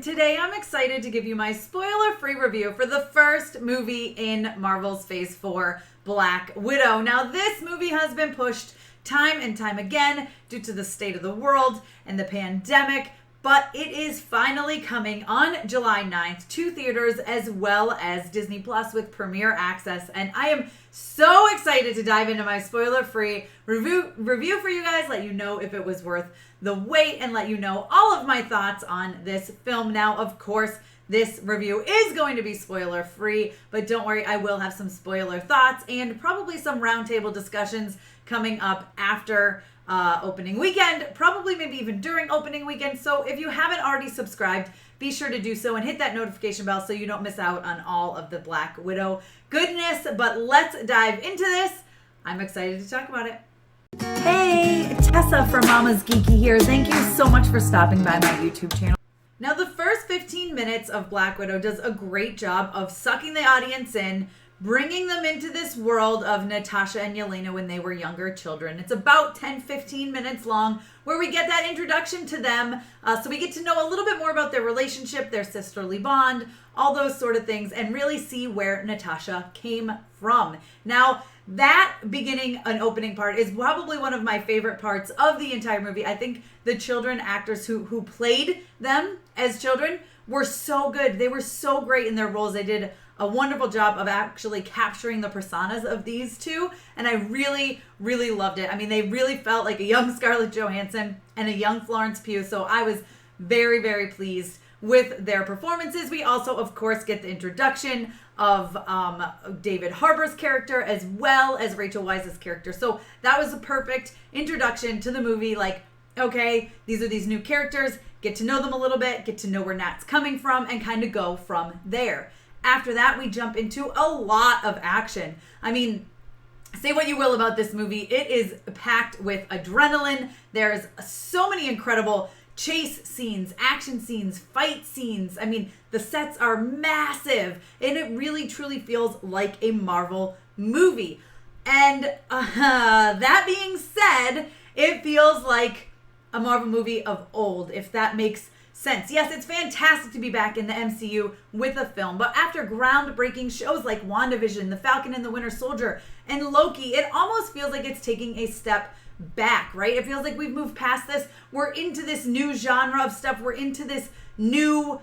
Today I'm excited to give you my spoiler-free review for the first movie in Marvel's Phase 4, Black Widow. Now, this movie has been pushed time and time again due to the state of the world and the pandemic, but it is finally coming on July 9th to theaters as well as Disney Plus with premiere access, and I am so excited to dive into my spoiler-free review for you guys, let you know if it was worth the wait, and let you know all of my thoughts on this film. Now, of course, this review is going to be spoiler-free, but don't worry, I will have some spoiler thoughts and probably some roundtable discussions coming up after opening weekend, probably maybe even during opening weekend. So if you haven't already subscribed, be sure to do so and hit that notification bell so you don't miss out on all of the Black Widow goodness. But let's dive into this. I'm excited to talk about it. Hey, Tessa from Mama's Geeky here. Thank you so much for stopping by my YouTube channel. Now, the first 15 minutes of Black Widow does a great job of sucking the audience in, bringing them into this world of Natasha and Yelena when they were younger children. It's about 10-15 minutes long where we get that introduction to them. So we get to know a little bit more about their relationship, their sisterly bond, all those sort of things, and really see where Natasha came from. Now, that beginning and opening part is probably one of my favorite parts of the entire movie. I think the children actors who played them as children were so good. They were so great in their roles. They did a wonderful job of actually capturing the personas of these two, and I really, really loved it. I mean, they really felt like a young Scarlett Johansson and a young Florence Pugh, so I was very, very pleased with their performances. We also, of course, get the introduction of David Harbour's character as well as Rachel Weisz's character. So that was a perfect introduction to the movie. Like, okay, these are these new characters, get to know them a little bit, get to know where Nat's coming from, and kind of go from there. After that, we jump into a lot of action. I mean, say what you will about this movie, it is packed with adrenaline. There's so many incredible chase scenes, action scenes, fight scenes. I mean, the sets are massive, and it really truly feels like a Marvel movie. And that being said, it feels like a Marvel movie of old, if that makes sense. Yes, it's fantastic to be back in the MCU with a film, but after groundbreaking shows like WandaVision, The Falcon and the Winter Soldier, and Loki, it almost feels like it's taking a step back, right? It feels like we've moved past this. We're into this new genre of stuff. We're into this new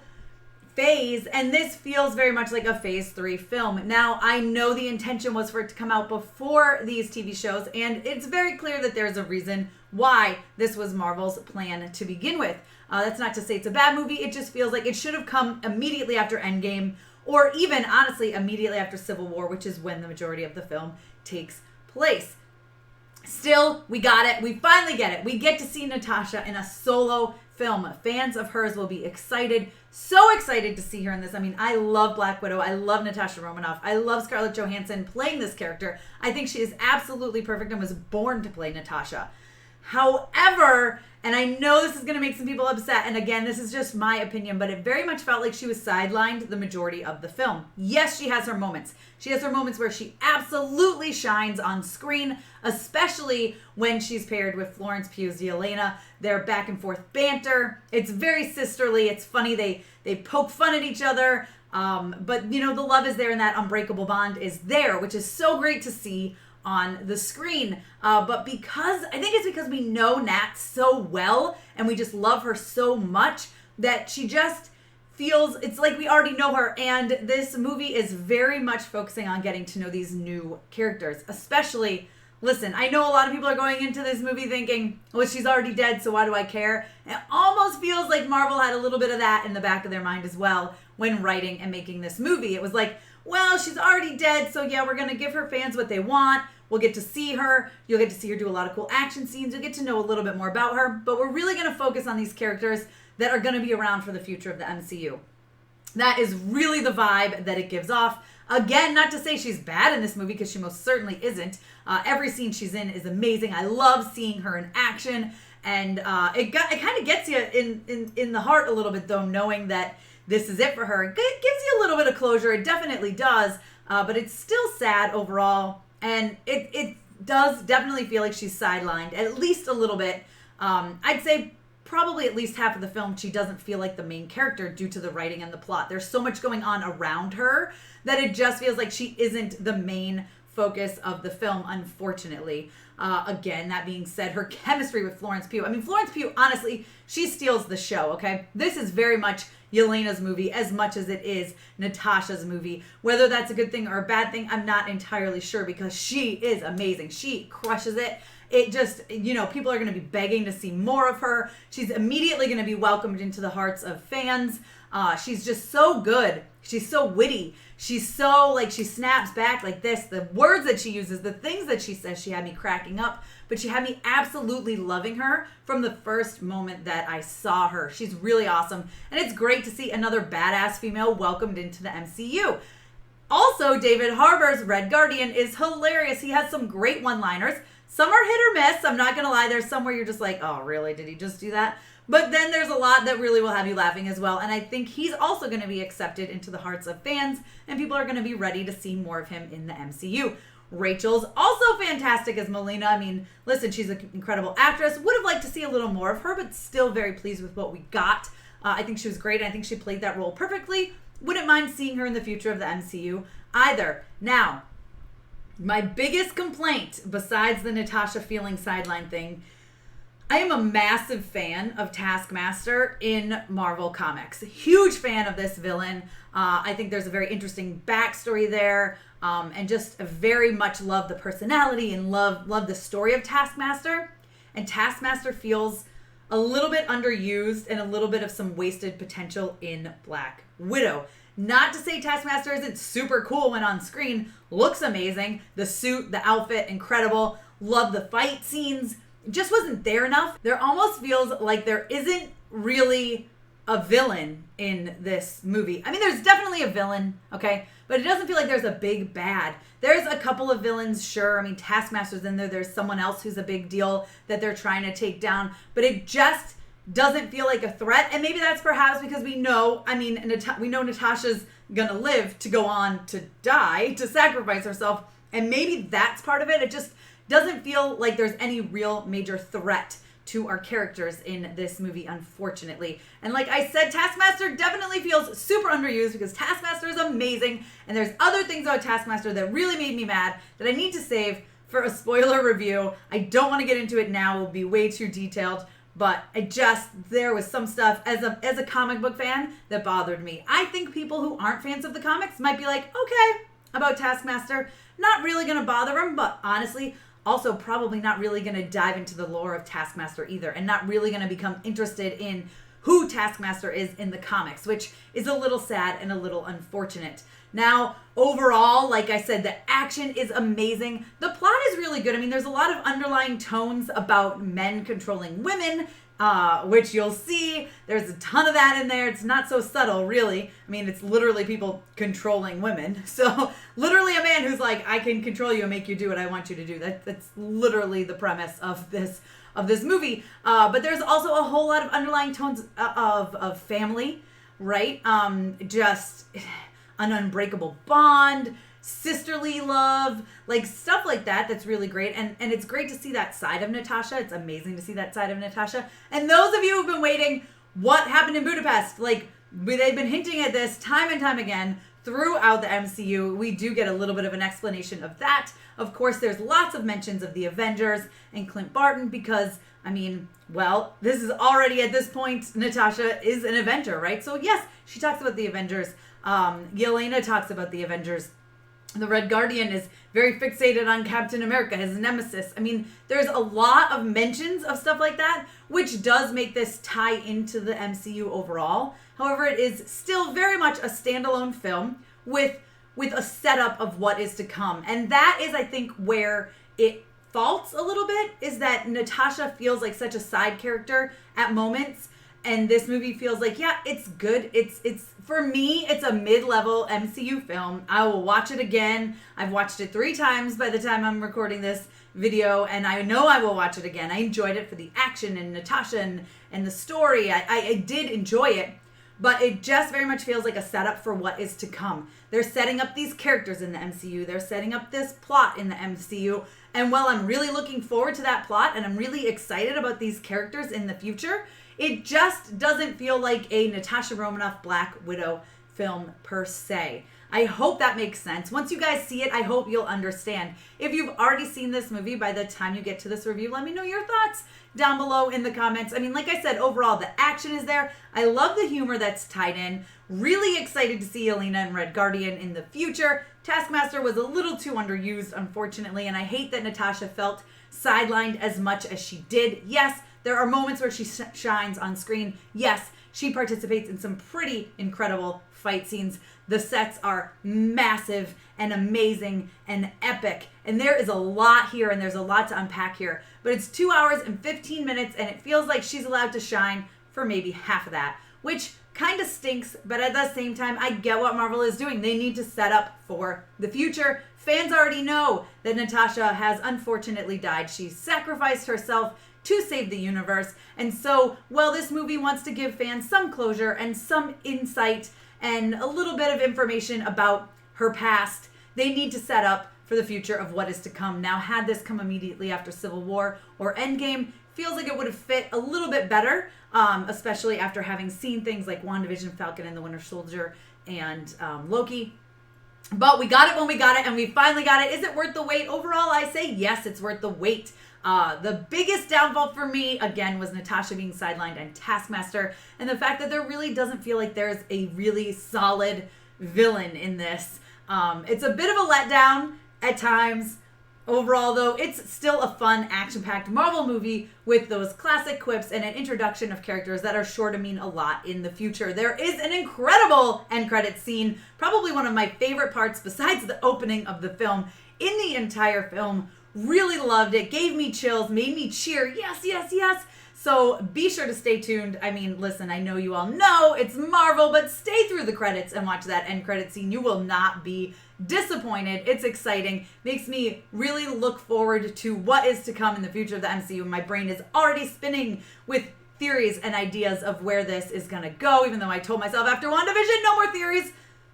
phase, and this feels very much like a Phase 3 film. Now, I know the intention was for it to come out before these TV shows, and it's very clear that there's a reason why this was Marvel's plan to begin with. That's not to say it's a bad movie. It just feels like it should have come immediately after Endgame, or even, honestly, immediately after Civil War, which is when the majority of the film takes place. Still, we got it. We finally get it. We get to see Natasha in a solo film. Fans of hers will be excited. So excited to see her in this. I mean, I love Black Widow. I love Natasha Romanoff. I love Scarlett Johansson playing this character. I think she is absolutely perfect and was born to play Natasha. However, and I know this is going to make some people upset, and again, this is just my opinion, but it very much felt like she was sidelined the majority of the film. Yes, she has her moments. She has her moments where she absolutely shines on screen, especially when she's paired with Florence Pugh's Yelena. Their back and forth banter. It's very sisterly. It's funny. They poke fun at each other, but you know, the love is there, and that unbreakable bond is there, which is so great to see on the screen. But I think it's because we know Nat so well and we just love her so much that she just feels, it's like we already know her. And this movie is very much focusing on getting to know these new characters, especially, listen, I know a lot of people are going into this movie thinking, well, she's already dead, so why do I care? It almost feels like Marvel had a little bit of that in the back of their mind as well when writing and making this movie. It was like, well, she's already dead, so yeah, we're going to give her fans what they want. We'll get to see her. You'll get to see her do a lot of cool action scenes. You'll get to know a little bit more about her. But we're really going to focus on these characters that are going to be around for the future of the MCU. That is really the vibe that it gives off. Again, not to say she's bad in this movie, because she most certainly isn't. Every scene she's in is amazing. I love seeing her in action. And it kind of gets you in the heart a little bit, though, knowing that this is it for her. It gives you a little bit of closure. It definitely does. But it's still sad overall. And it does definitely feel like she's sidelined, at least a little bit. I'd say probably at least half of the film, she doesn't feel like the main character due to the writing and the plot. There's so much going on around her that it just feels like she isn't the main focus of the film, unfortunately. Again, that being said, her chemistry with Florence Pugh. I mean, Florence Pugh, honestly, she steals the show, okay? This is very much Yelena's movie as much as it is Natasha's movie. Whether that's a good thing or a bad thing, I'm not entirely sure because she is amazing. She crushes it. It just, people are going to be begging to see more of her. She's immediately going to be welcomed into the hearts of fans. She's just so good. She's so witty. She's so, she snaps back like this. The words that she uses, the things that she says, she had me cracking up. But she had me absolutely loving her from the first moment that I saw her. She's really awesome. And it's great to see another badass female welcomed into the MCU. Also, David Harbour's Red Guardian is hilarious. He has some great one-liners. Some are hit or miss. I'm not going to lie. There's some where you're just like, oh, really? Did he just do that? But then there's a lot that really will have you laughing as well. And I think he's also going to be accepted into the hearts of fans. And people are going to be ready to see more of him in the MCU. Rachel's also fantastic as Melina. I mean, listen, she's an incredible actress. Would have liked to see a little more of her, but still very pleased with what we got. I think she was great. I think she played that role perfectly. Wouldn't mind seeing her in the future of the MCU either. Now, my biggest complaint, besides the Natasha feeling sideline thing, I am a massive fan of Taskmaster in Marvel Comics. Huge fan of this villain. I think there's a very interesting backstory there, and just very much love the personality and love the story of Taskmaster. And Taskmaster feels a little bit underused and a little bit of some wasted potential in Black Widow. Not to say Taskmaster isn't super cool when on screen. Looks amazing. The suit, the outfit, incredible. Love the fight scenes. Just wasn't there enough. There almost feels like there isn't really a villain in this movie. I mean, there's definitely a villain, okay? But it doesn't feel like there's a big bad. There's a couple of villains, sure. I mean, Taskmaster's in there. There's someone else who's a big deal that they're trying to take down. But it just doesn't feel like a threat. And maybe that's perhaps because we know Natasha's gonna live to go on to die, to sacrifice herself. And maybe that's part of it. It just doesn't feel like there's any real major threat to our characters in this movie, unfortunately. And like I said, Taskmaster definitely feels super underused because Taskmaster is amazing. And there's other things about Taskmaster that really made me mad that I need to save for a spoiler review. I don't want to get into it now. It will be way too detailed. But there was some stuff as a comic book fan that bothered me. I think people who aren't fans of the comics might be like, okay, about Taskmaster. Not really going to bother them, but honestly, also probably not really going to dive into the lore of Taskmaster either, and not really going to become interested in who Taskmaster is in the comics, which is a little sad and a little unfortunate. Now, overall, like I said, the action is amazing. The plot is really good. I mean, there's a lot of underlying tones about men controlling women, which you'll see. There's a ton of that in there. It's not so subtle, really. I mean, it's literally people controlling women. So literally a man who's like, I can control you and make you do what I want you to do. That's literally the premise of this movie. But there's also a whole lot of underlying tones of family, right? Just an unbreakable bond, sisterly love, like stuff like that. That's really great. And it's great to see that side of Natasha. It's amazing to see that side of Natasha. And those of you who've been waiting, what happened in Budapest? Like, they've been hinting at this time and time again throughout the MCU. We do get a little bit of an explanation of that. Of course, there's lots of mentions of the Avengers and Clint Barton because, I mean, well, this is already at this point, Natasha is an Avenger, right? So yes, she talks about the Avengers. Yelena talks about the Avengers. The Red Guardian is very fixated on Captain America, his nemesis. I mean, there's a lot of mentions of stuff like that, which does make this tie into the MCU overall. However, it is still very much a standalone film with a setup of what is to come. And that is, I think, where it faults a little bit, is that Natasha feels like such a side character at moments. And this movie feels like, yeah, it's good. It's for me, it's a mid-level MCU film. I will watch it again. I've watched it 3 times by the time I'm recording this video, and I know I will watch it again. I enjoyed it for the action and Natasha and the story. I did enjoy it, but it just very much feels like a setup for what is to come. They're setting up these characters in the MCU. They're setting up this plot in the MCU. And while I'm really looking forward to that plot and I'm really excited about these characters in the future, It just doesn't feel like a Natasha Romanoff Black Widow film per se. I hope that makes sense. Once you guys see it, I hope you'll understand. If you've already seen this movie, by the time you get to this review, let me know your thoughts down below in the comments. I mean, like I said, overall, the action is there. I love the humor that's tied in. Really excited to see Yelena and Red Guardian in the future. Taskmaster was a little too underused, unfortunately, and I hate that Natasha felt sidelined as much as she did. Yes, there are moments where she shines on screen. Yes, she participates in some pretty incredible fight scenes. The sets are massive and amazing and epic. And there is a lot here and there's a lot to unpack here. But it's 2 hours and 15 minutes and it feels like she's allowed to shine for maybe half of that, which kind of stinks. But at the same time, I get what Marvel is doing. They need to set up for the future. Fans already know that Natasha has unfortunately died. She sacrificed herself to save the universe. And so, while this movie wants to give fans some closure and some insight and a little bit of information about her past, they need to set up for the future of what is to come. Now, had this come immediately after Civil War or Endgame, feels like it would have fit a little bit better, especially after having seen things like WandaVision, Falcon and the Winter Soldier, and Loki. But we got it when we got it, and we finally got it. Is it worth the wait? Overall, I say yes, it's worth the wait. The biggest downfall for me, again, was Natasha being sidelined and Taskmaster, and the fact that there really doesn't feel like there's a really solid villain in this. It's a bit of a letdown at times. Overall, though, it's still a fun, action-packed Marvel movie with those classic quips and an introduction of characters that are sure to mean a lot in the future. There is an incredible end credits scene, probably one of my favorite parts besides the opening of the film in the entire film. Really loved it, gave me chills, made me cheer, yes, yes, yes. So be sure to stay tuned. I mean, listen, I know you all know it's Marvel, but stay through the credits and watch that end credit scene. You will not be disappointed. It's exciting. Makes me really look forward to what is to come in the future of the MCU. My brain is already spinning with theories and ideas of where this is going to go, even though I told myself after WandaVision, no more theories.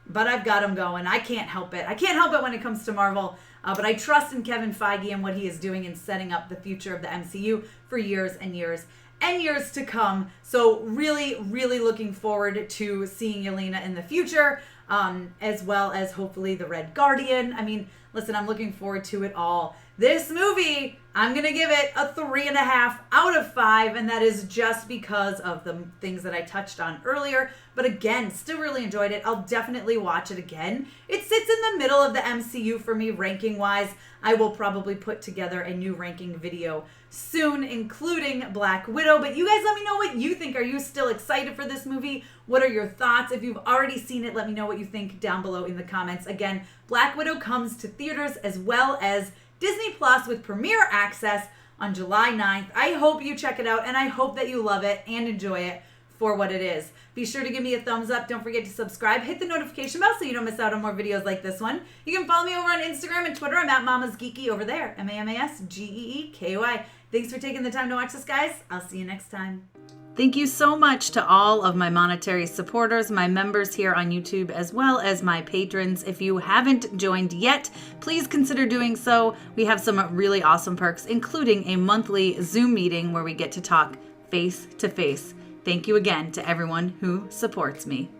But I've got them going. I can't help it. I can't help it when it comes to Marvel. But I trust in Kevin Feige and what he is doing in setting up the future of the MCU for years and years and years to come. So really, really looking forward to seeing Yelena in the future, as well as hopefully the Red Guardian. I mean, listen, I'm looking forward to it all. This movie, I'm going to give it a 3.5 out of 5, and that is just because of the things that I touched on earlier. But again, still really enjoyed it. I'll definitely watch it again. It sits in the middle of the MCU for me ranking-wise. I will probably put together a new ranking video soon, including Black Widow. But you guys let me know what you think. Are you still excited for this movie? What are your thoughts? If you've already seen it, let me know what you think down below in the comments. Again, Black Widow comes to theaters as well as Disney Plus with premiere access on July 9th. I hope you check it out, and I hope that you love it and enjoy it for what it is. Be sure to give me a thumbs up. Don't forget to subscribe. Hit the notification bell so you don't miss out on more videos like this one. You can follow me over on Instagram and Twitter. I'm at Mama's Geeky over there. MAMASGEEKY. Thanks for taking the time to watch this, guys. I'll see you next time. Thank you so much to all of my monetary supporters, my members here on YouTube, as well as my patrons. If you haven't joined yet, please consider doing so. We have some really awesome perks, including a monthly Zoom meeting where we get to talk face to face. Thank you again to everyone who supports me.